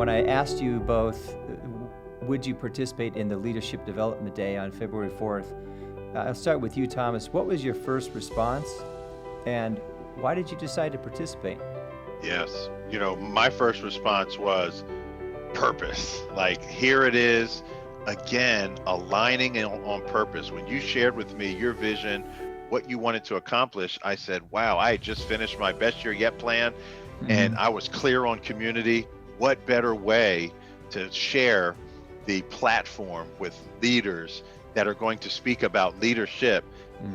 when I asked you both, would you participate in the Leadership Development Day on February 4th? I'll start with you, Thomas. What was your first response, and why did you decide to participate? Yes, my first response was purpose. Like, here it is, again, aligning on purpose. When you shared with me your vision, what you wanted to accomplish, I said, wow, I had just finished my Best Year Yet plan, and I was clear on community. What better way to share the platform with leaders that are going to speak about leadership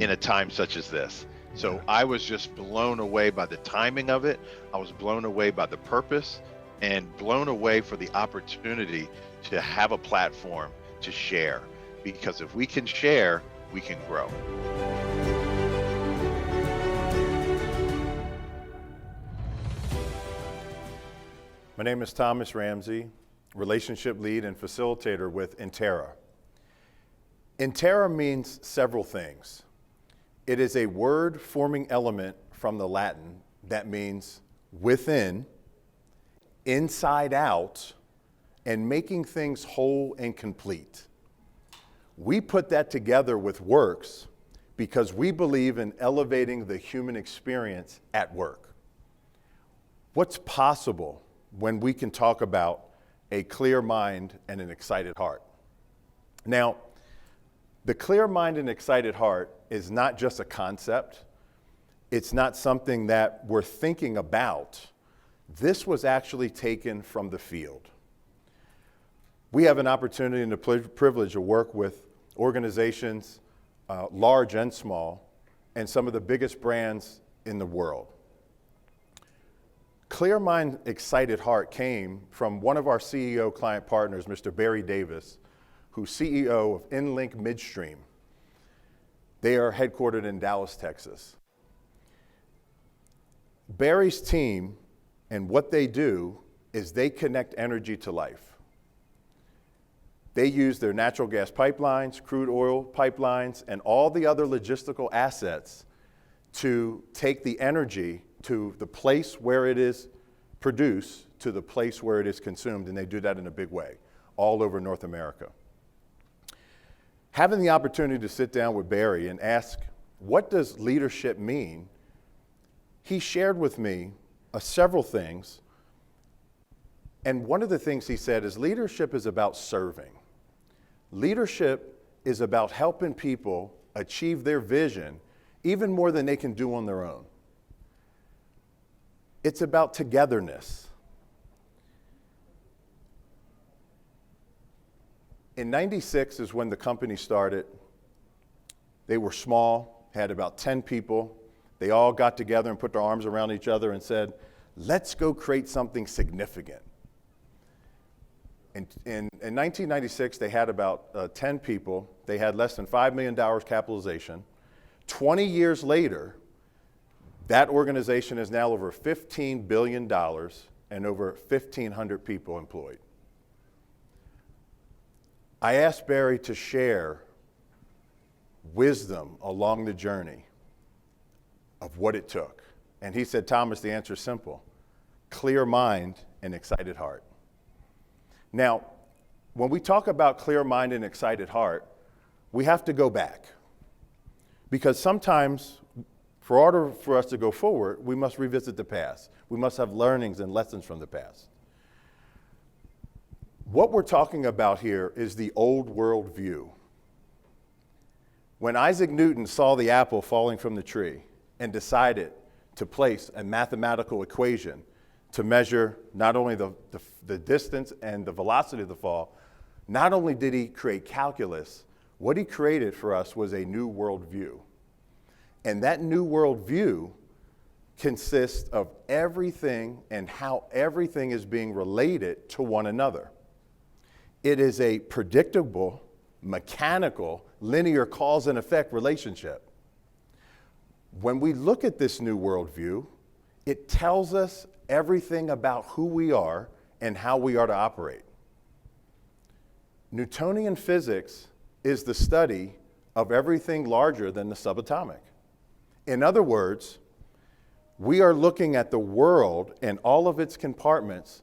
in a time such as this? So I was just blown away by the timing of it. I was blown away by the purpose, and blown away for the opportunity to have a platform to share. Because if we can share, we can grow. My name is Thomas Ramsey, Relationship Lead and Facilitator with Intera. Intera means several things. It is a word-forming element from the Latin that means within, inside out, and making things whole and complete. We put that together with Works because we believe in elevating the human experience at work. What's possible when we can talk about a clear mind and an excited heart? Now, the clear mind and excited heart is not just a concept. It's not something that we're thinking about. This was actually taken from the field. We have an opportunity and the privilege to work with organizations, large and small, and some of the biggest brands in the world. Clear Mind, Excited Heart came from one of our CEO client partners, Mr. Barry Davis, who's CEO of InLink Midstream. They are headquartered in Dallas, Texas. Barry's team and what they do is they connect energy to life. They use their natural gas pipelines, crude oil pipelines, and all the other logistical assets to take the energy to the place where it is produced to the place where it is consumed, and they do that in a big way all over North America. Having the opportunity to sit down with Barry and ask, what does leadership mean? He shared with me several things, and one of the things he said is leadership is about serving. Leadership is about helping people achieve their vision even more than they can do on their own. It's about togetherness. In '96 is when the company started. They were small, had about 10 people. They all got together and put their arms around each other and said, let's go create something significant. In 1996, they had about 10 people. They had less than $5 million capitalization. 20 years later, that organization is now over $15 billion and over 1,500 people employed. I asked Barry to share wisdom along the journey of what it took. And he said, Thomas, the answer is simple. Clear mind and excited heart. Now, when we talk about clear mind and excited heart, we have to go back. Because sometimes, for order for us to go forward, we must revisit the past. We must have learnings and lessons from the past. What we're talking about here is the old world view. When Isaac Newton saw the apple falling from the tree and decided to place a mathematical equation to measure not only the distance and the velocity of the fall, not only did he create calculus, what he created for us was a new world view. And that new world view consists of everything and how everything is being related to one another. It is a predictable, mechanical, linear cause and effect relationship. When we look at this new worldview, it tells us everything about who we are and how we are to operate. Newtonian physics is the study of everything larger than the subatomic. In other words, we are looking at the world and all of its compartments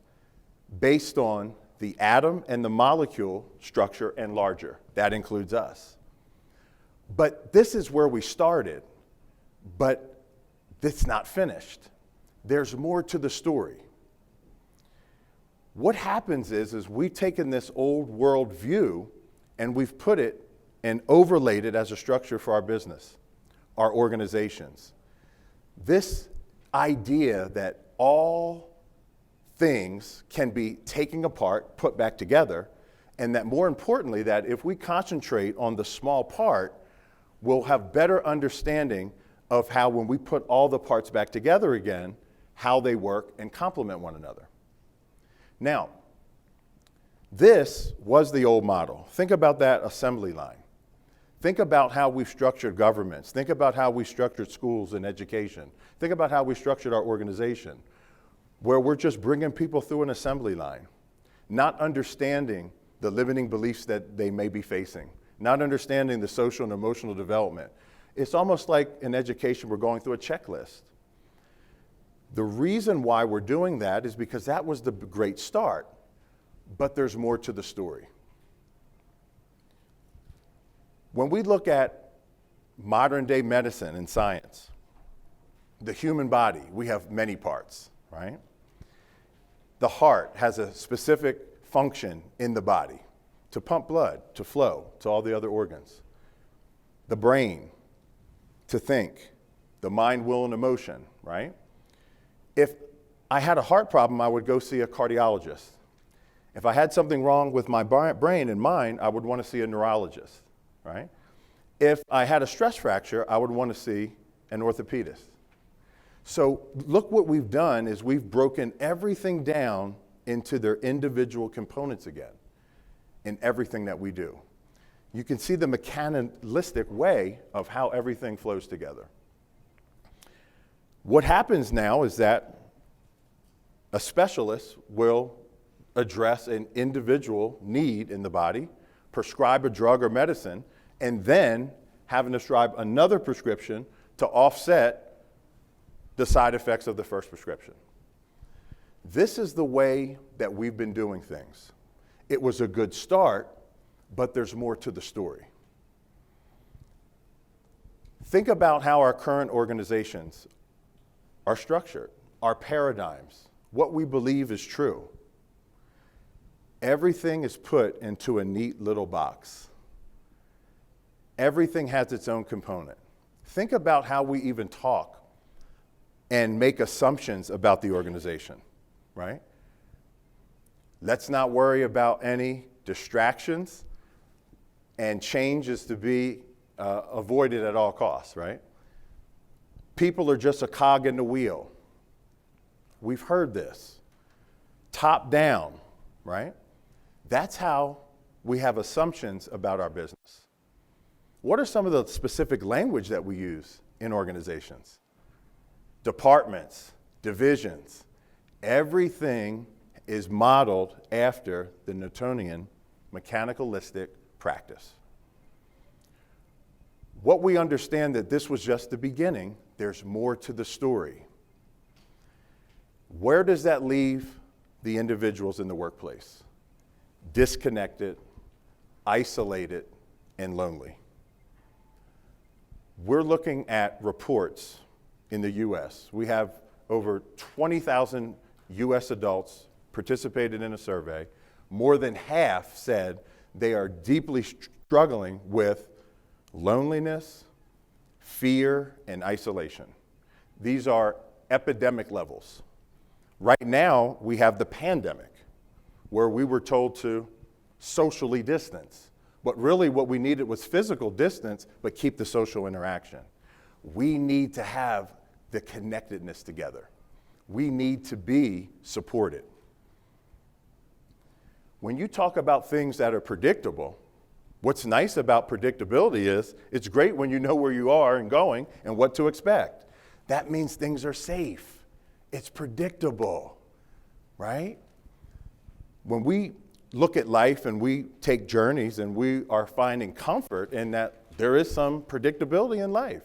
based on the atom and the molecule structure and larger. That includes us. But this is where we started, but it's not finished. There's more to the story. What happens is we've taken this old world view and we've put it and overlaid it as a structure for our business, our organizations. This idea that all things can be taken apart, put back together, and that more importantly, that if we concentrate on the small part, we'll have better understanding of how when we put all the parts back together again, how they work and complement one another. Now, this was the old model. Think about that assembly line. Think about how we've structured governments. Think about how we structured schools and education. Think about how we structured our organization, where we're just bringing people through an assembly line, not understanding the limiting beliefs that they may be facing, not understanding the social and emotional development. It's almost like in education, we're going through a checklist. The reason why we're doing that is because that was the great start, but there's more to the story. When we look at modern day medicine and science, the human body, we have many parts, right? The heart has a specific function in the body to pump blood, to flow to all the other organs. The brain, to think, the mind, will, and emotion, right? If I had a heart problem, I would go see a cardiologist. If I had something wrong with my brain and mind, I would want to see a neurologist, right? If I had a stress fracture, I would want to see an orthopedist. So look what we've done is we've broken everything down into their individual components again in everything that we do. You can see the mechanistic way of how everything flows together. What happens now is that a specialist will address an individual need in the body, prescribe a drug or medicine, and then have to prescribe another prescription to offset the side effects of the first prescription. This is the way that we've been doing things. It was a good start, but there's more to the story. Think about how our current organizations are structured, our paradigms, what we believe is true. Everything is put into a neat little box. Everything has its own component. Think about how we even talk and make assumptions about the organization, right? Let's not worry about any distractions, and change is to be avoided at all costs, right? People are just a cog in the wheel. We've heard this. Top down, right? That's how we have assumptions about our business. What are some of the specific language that we use in organizations? Departments, divisions, everything is modeled after the Newtonian mechanicalistic practice. What we understand that this was just the beginning, there's more to the story. Where does that leave the individuals in the workplace? Disconnected, isolated, and lonely. We're looking at reports in the US. We have over 20,000 US adults participated in a survey. More than half said they are deeply struggling with loneliness, fear, and isolation. These are epidemic levels. Right now, we have the pandemic, where we were told to socially distance. But really what we needed was physical distance, but keep the social interaction. We need to have the connectedness together. We need to be supported. When you talk about things that are predictable, what's nice about predictability is it's great when you know where you are and going and what to expect. That means things are safe. It's predictable, right? When we look at life and we take journeys and we are finding comfort in that there is some predictability in life.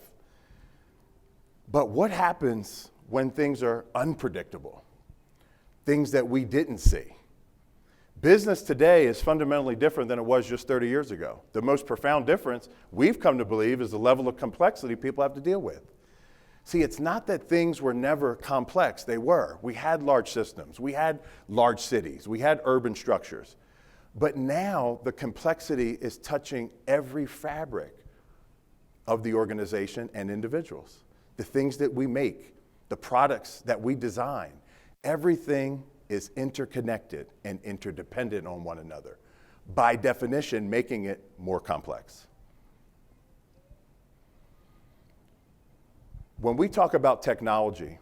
But what happens when things are unpredictable? Things that we didn't see, Business today is fundamentally different than it was just 30 years ago. The most profound difference we've come to believe is the level of complexity people have to deal with. See, it's not that things were never complex. They were. We had large systems. We had large cities. We had urban structures. But now the complexity is touching every fabric of the organization and individuals. The things that we make, the products that we design, everything is interconnected and interdependent on one another, by definition, making it more complex. When we talk about technology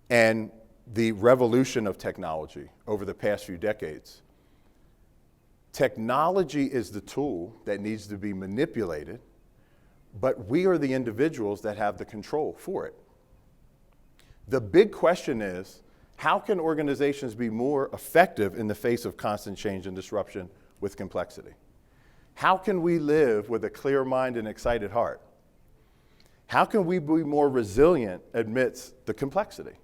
and the revolution of technology over the past few decades, technology is the tool that needs to be manipulated, but we are the individuals that have the control for it. The big question is, how can organizations be more effective in the face of constant change and disruption with complexity? How can we live with a clear mind and excited heart? How can we be more resilient amidst the complexity?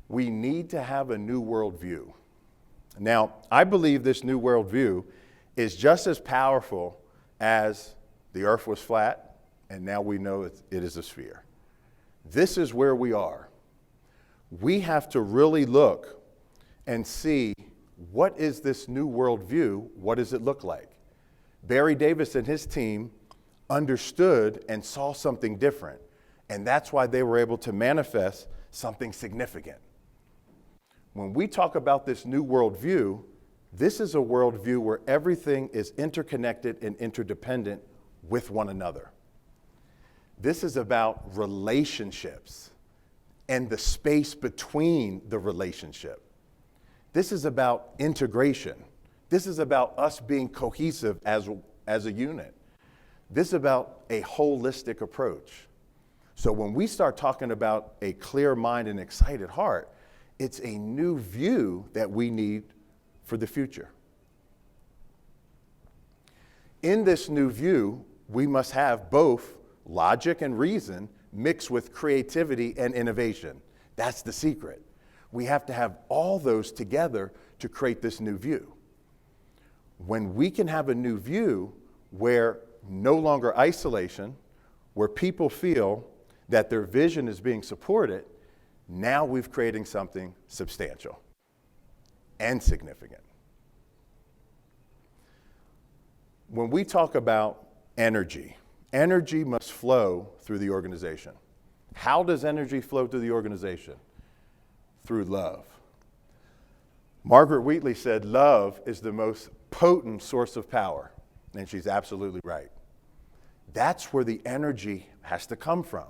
We need to have a new worldview. Now, I believe this new worldview is just as powerful as the earth was flat, and now we know it is a sphere. This is where we are. We have to really look and see, what is this new worldview? What does it look like? Barry Davis and his team understood and saw something different, and that's why they were able to manifest something significant. When we talk about this new worldview, this is a worldview where everything is interconnected and interdependent with one another. This is about relationships and the space between the relationship. This is about integration. This is about us being cohesive as a unit. This is about a holistic approach. So when we start talking about a clear mind and excited heart, it's a new view that we need for the future. In this new view, we must have both logic and reason mixed with creativity and innovation. That's the secret. We have to have all those together to create this new view. When we can have a new view where no longer isolation, where people feel that their vision is being supported, now we've created something substantial and significant. When we talk about energy, energy must flow through the organization. How does energy flow through the organization? Through love. Margaret Wheatley said, love is the most potent source of power. And she's absolutely right. That's where the energy has to come from.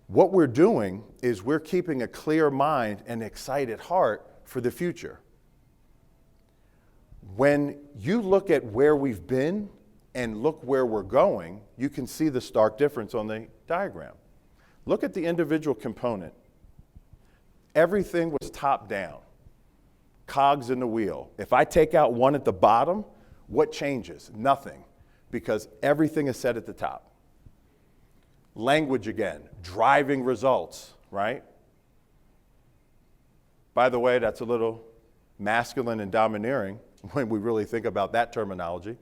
What we're doing is we're keeping a clear mind and excited heart for the future. When you look at where we've been and look where we're going, you can see the stark difference on the diagram. Look at the individual component. Everything was top down, cogs in the wheel. If I take out one at the bottom, what changes? Nothing, because everything is set at the top. Language again, driving results, right? By the way, that's a little masculine and domineering when we really think about that terminology,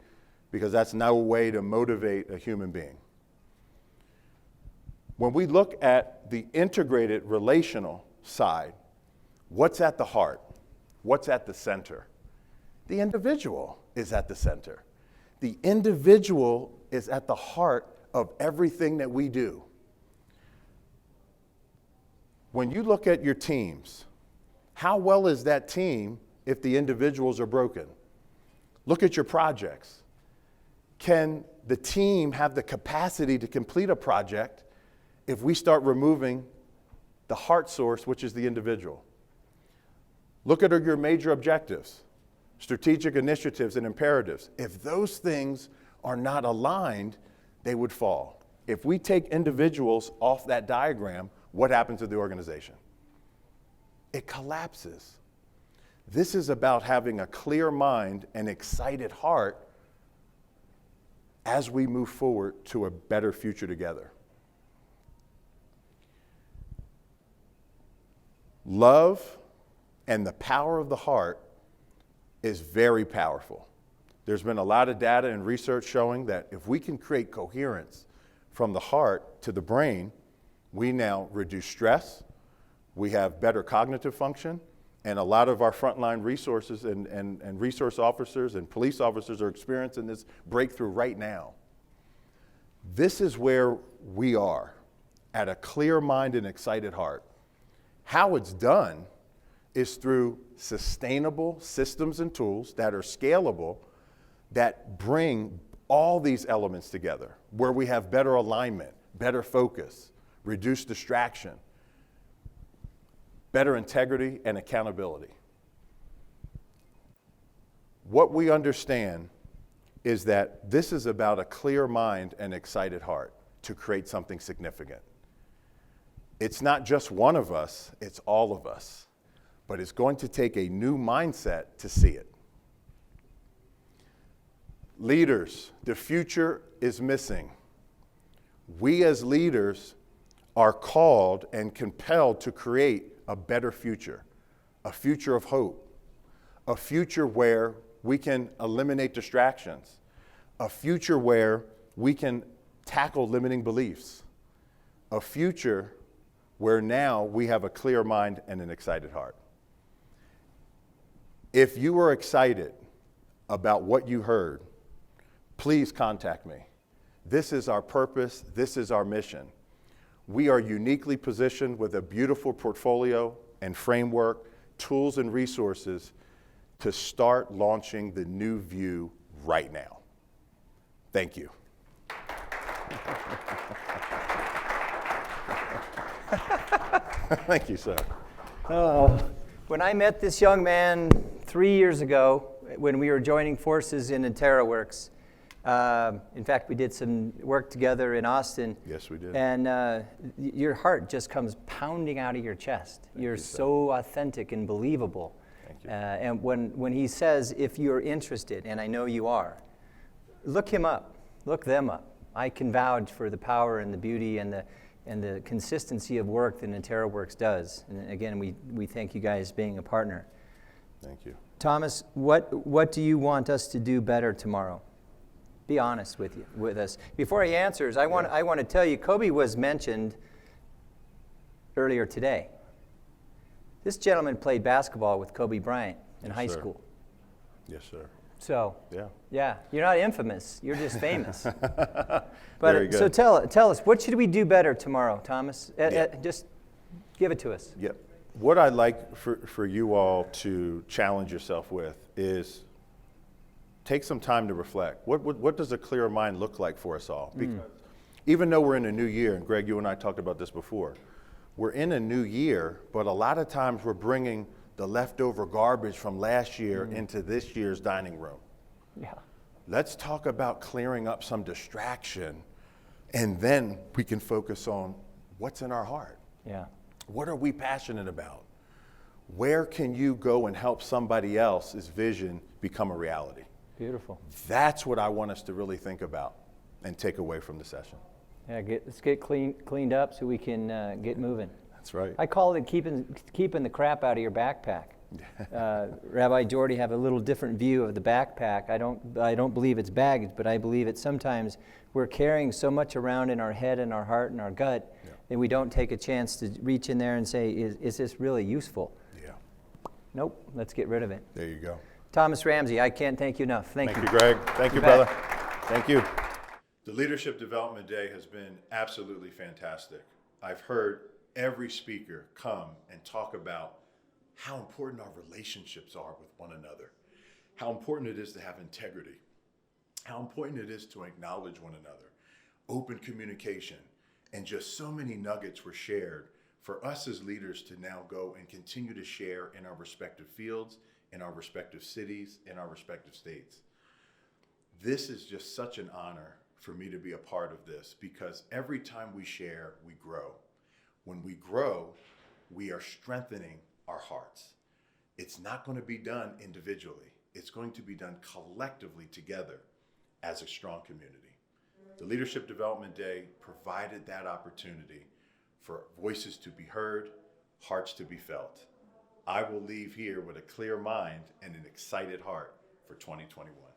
because that's no way to motivate a human being. When we look at the integrated relational side, what's at the heart? What's at the center? The individual is at the center. The individual is at the heart of everything that we do. When you look at your teams, how well is that team if the individuals are broken? Look at your projects. Can the team have the capacity to complete a project if we start removing the heart source, which is the individual? Look at your major objectives, strategic initiatives and imperatives. If those things are not aligned, they would fall. If we take individuals off that diagram, what happens to the organization? It collapses. This is about having a clear mind and excited heart as we move forward to a better future together. Love and the power of the heart is very powerful. There's been a lot of data and research showing that if we can create coherence from the heart to the brain, we now reduce stress, we have better cognitive function, and a lot of our frontline resources and resource officers and police officers are experiencing this breakthrough right now. This is where we are, at a clear mind and excited heart. How it's done is through sustainable systems and tools that are scalable, that bring all these elements together, where we have better alignment, better focus, reduced distraction, better integrity and accountability. What we understand is that this is about a clear mind and excited heart to create something significant. It's not just one of us, it's all of us. But it's going to take a new mindset to see it. Leaders, the future is missing. We as leaders are called and compelled to create a better future, a future of hope, a future where we can eliminate distractions, a future where we can tackle limiting beliefs, a future where now we have a clear mind and an excited heart. If you are excited about what you heard, please contact me. This is our purpose. This is our mission. We are uniquely positioned with a beautiful portfolio and framework, tools and resources to start launching the new view right now. Thank you. Thank you, sir. Oh, when I met this young man 3 years ago, when we were joining forces in InteraWorks, in fact, we did some work together in Austin. Yes, we did. And your heart just comes pounding out of your chest. You're so authentic and believable. Thank you. And when he says, if you're interested, and I know you are, look him up, look them up. I can vouch for the power and the beauty and the consistency of work that InteraWorks does. And again, we thank you guys being a partner. Thank you. Thomas, what do you want us to do better tomorrow? Be honest with us. Before he answers, I want to tell you, Kobe was mentioned earlier today. This gentleman played basketball with Kobe Bryant in high school. Yes, sir. So, yeah, you're not infamous. You're just famous. Very good. So tell us, what should we do better tomorrow, Thomas? Just give it to us. Yep. What I'd like for you all to challenge yourself with is take some time to reflect. What does a clearer mind look like for us all? Because even though we're in a new year, and Greg, you and I talked about this before, we're in a new year, but a lot of times we're bringing the leftover garbage from last year into this year's dining room. Yeah. Let's talk about clearing up some distraction, and then we can focus on what's in our heart. Yeah. What are we passionate about? Where can you go and help somebody else's vision become a reality? Beautiful. That's what I want us to really think about and take away from the session. Yeah, let's get cleaned up so we can get moving. That's right. I call it keeping the crap out of your backpack. Rabbi Jordy have a little different view of the backpack. I don't believe it's baggage, but I believe it sometimes we're carrying so much around in our head and our heart and our gut that we don't take a chance to reach in there and say, is this really useful? Yeah. Nope, let's get rid of it. There you go. Thomas Ramsey, I can't thank you enough. Thank you. Thank you, Greg. Thank you, brother. Thank you. The Leadership Development Day has been absolutely fantastic. I've heard every speaker come and talk about how important our relationships are with one another, how important it is to have integrity, how important it is to acknowledge one another, open communication, and just so many nuggets were shared for us as leaders to now go and continue to share in our respective fields, in our respective cities, in our respective states. This is just such an honor for me to be a part of this, because every time we share, we grow. When we grow, we are strengthening our hearts. It's not going to be done individually. It's going to be done collectively together as a strong community. The Leadership Development Day provided that opportunity for voices to be heard, hearts to be felt. I will leave here with a clear mind and an excited heart for 2021.